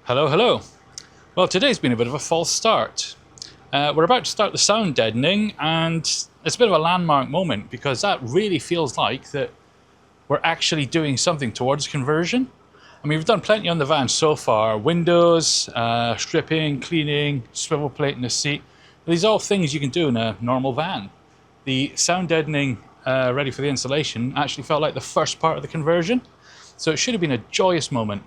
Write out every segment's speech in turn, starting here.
Hello, hello. Well, today's been a bit of a false start. We're about to start the sound deadening, and it's a bit of a landmark moment because that really feels like that we're actually doing something towards conversion. I mean, we've done plenty on the van so far. Windows, stripping, cleaning, swivel plate in the seat. These are all things you can do in a normal van. The sound deadening ready for the installation actually felt like the first part of the conversion. So it should have been a joyous moment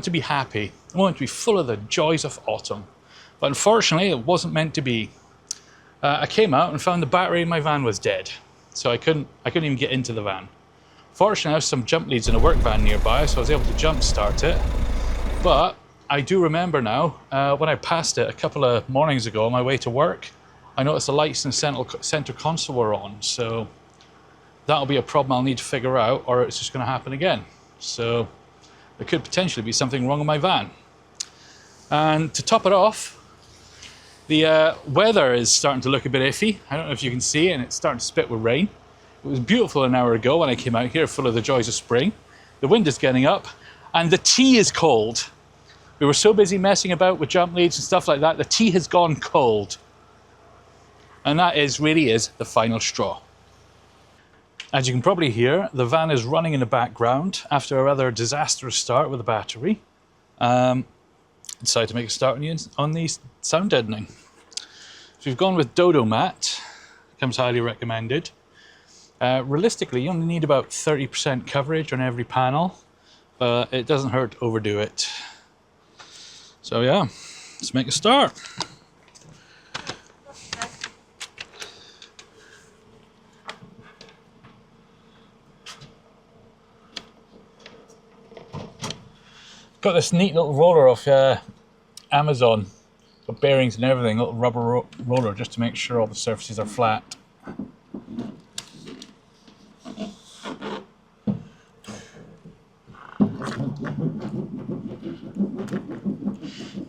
to be happy, a moment to be full of the joys of autumn. But unfortunately, it wasn't meant to be. I came out and found the battery in my van was dead. So I couldn't even get into the van. Fortunately, I have some jump leads in a work van nearby, so I was able to jump start it. But I do remember now, when I passed it a couple of mornings ago on my way to work, I noticed the lights in the center console were on. So that'll be a problem I'll need to figure out, or it's just going to happen again. So there could potentially be something wrong with my van. And to top it off, the weather is starting to look a bit iffy. I don't know if you can see it, and it's starting to spit with rain. It was beautiful an hour ago when I came out here, full of the joys of spring. The wind is getting up, and the tea is cold. We were so busy messing about with jump leads and stuff like that, the tea has gone cold. And that really is the final straw. As you can probably hear, the van is running in the background after a rather disastrous start with the battery. Decided to make a start on the sound deadening. So we've gone with Dodo mat, comes highly recommended. Realistically, you only need about 30% coverage on every panel, but it doesn't hurt to overdo it. So yeah, let's make a start. Got this neat little roller off Amazon, got bearings and everything, little rubber roller just to make sure all the surfaces are flat.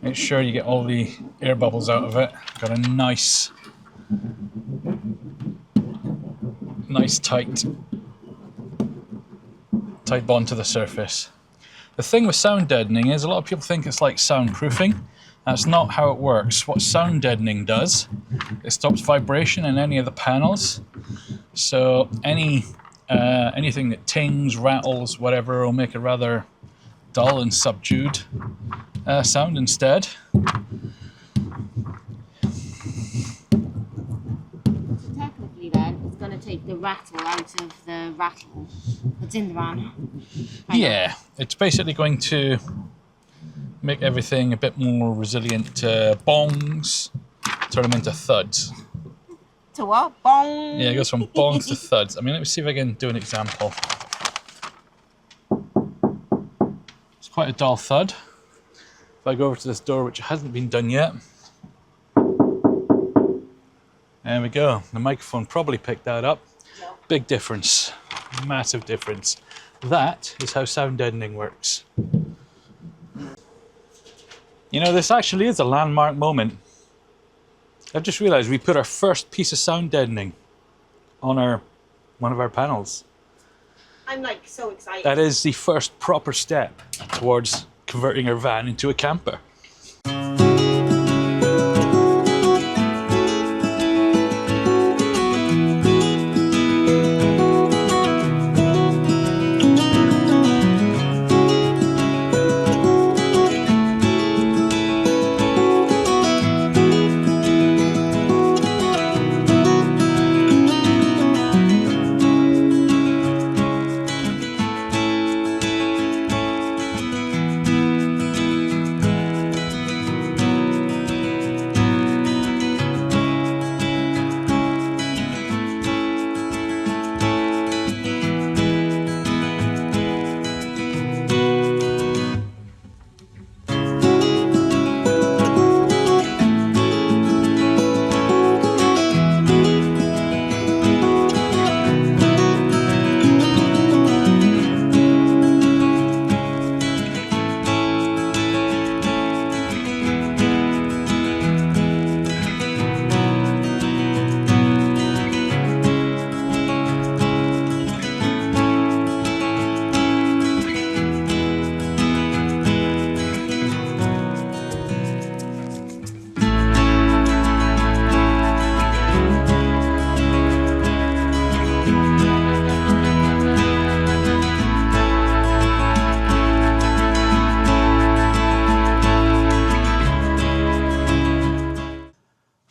Make sure you get all the air bubbles out of it. Got a nice tight bond to the surface. The thing with sound deadening is a lot of people think it's like soundproofing. That's not how it works. What sound deadening does, it stops vibration in any of the panels. So anything that tings, rattles, whatever, will make a rather dull and subdued sound instead. Technically then, it's going to take the rattle out of the rattle that's in the van. Yeah, it's basically going to make everything a bit more resilient to bongs, turn them into thuds. To what? Bong! Yeah, it goes from bongs to thuds. I mean, let me see if I can do an example. It's quite a dull thud. If I go over to this door, which hasn't been done yet. There we go. The microphone probably picked that up. Yep. Big difference. Massive difference. That is how sound deadening works. You know, this actually is a landmark moment. I've just realized we put our first piece of sound deadening on one of our panels. I'm like so excited. That is the first proper step towards converting our van into a camper.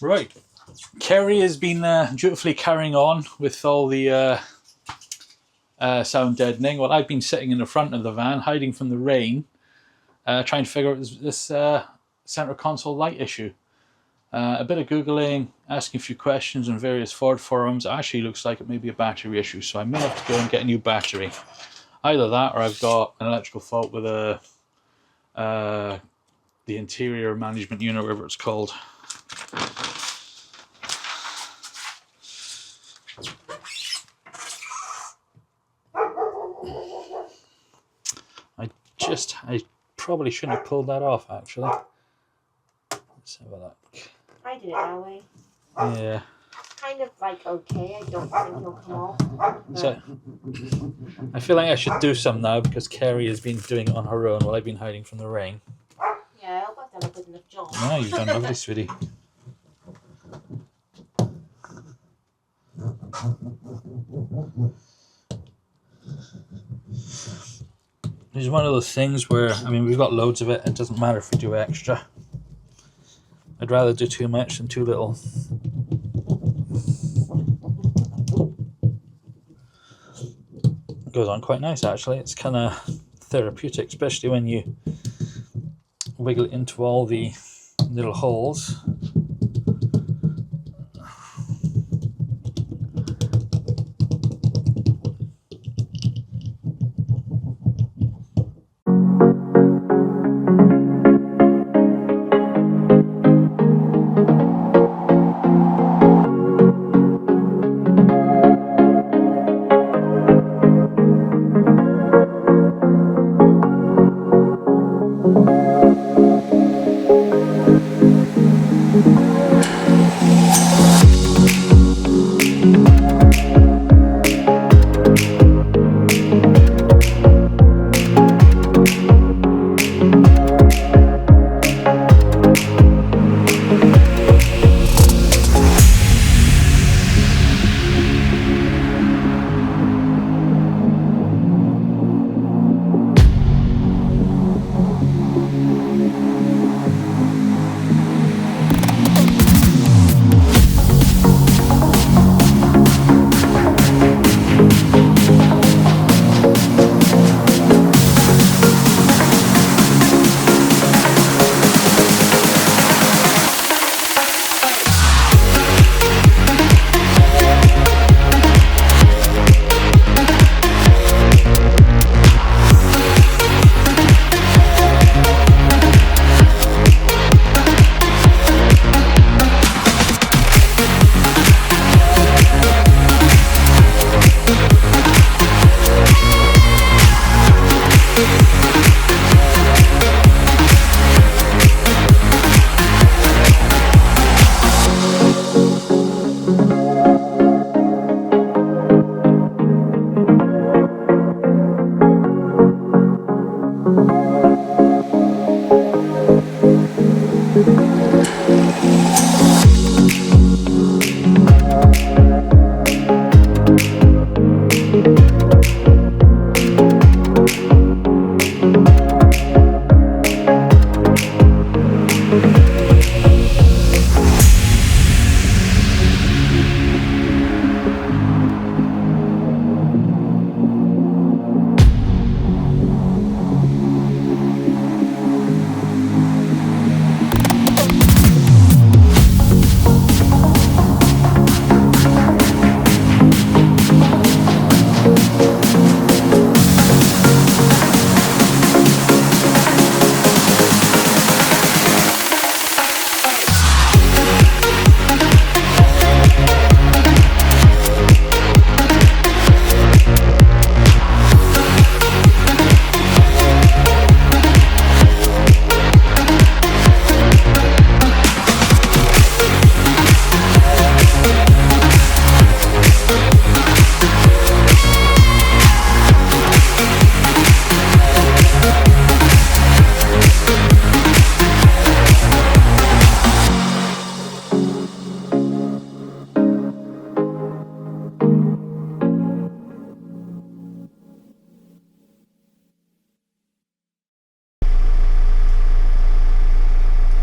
Right, Kerry has been dutifully carrying on with all the sound deadening, while I've been sitting in the front of the van, hiding from the rain, trying to figure out this center console light issue. A bit of Googling, asking a few questions on various Ford forums. Actually looks like it may be a battery issue, so I may have to go and get a new battery. Either that, or I've got an electrical fault with the interior management unit, whatever it's called. I probably shouldn't have pulled that off, actually. Let's have a look. I did it that way. Yeah. Kind of like okay, I don't think he'll come off. So, I feel like I should do some now because Kerry has been doing it on her own while I've been hiding from the rain. Yeah, I hope I've done a good enough job. No, you've done lovely, sweetie. It's one of those things where, I mean, we've got loads of it. It doesn't matter if we do extra. I'd rather do too much than too little. It goes on quite nice, actually. It's kind of therapeutic, especially when you wiggle it into all the little holes.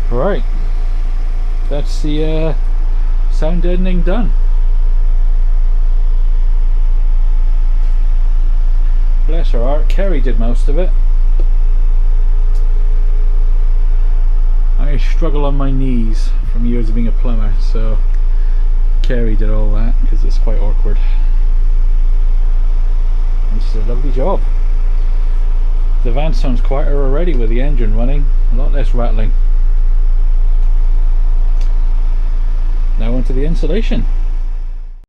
Right, that's the sound deadening done. Bless her heart, Kerry did most of it. I struggle on my knees from years of being a plumber, so Kerry did all that because it's quite awkward. And she did a lovely job. The van sounds quieter already with the engine running, a lot less rattling. Now onto the insulation.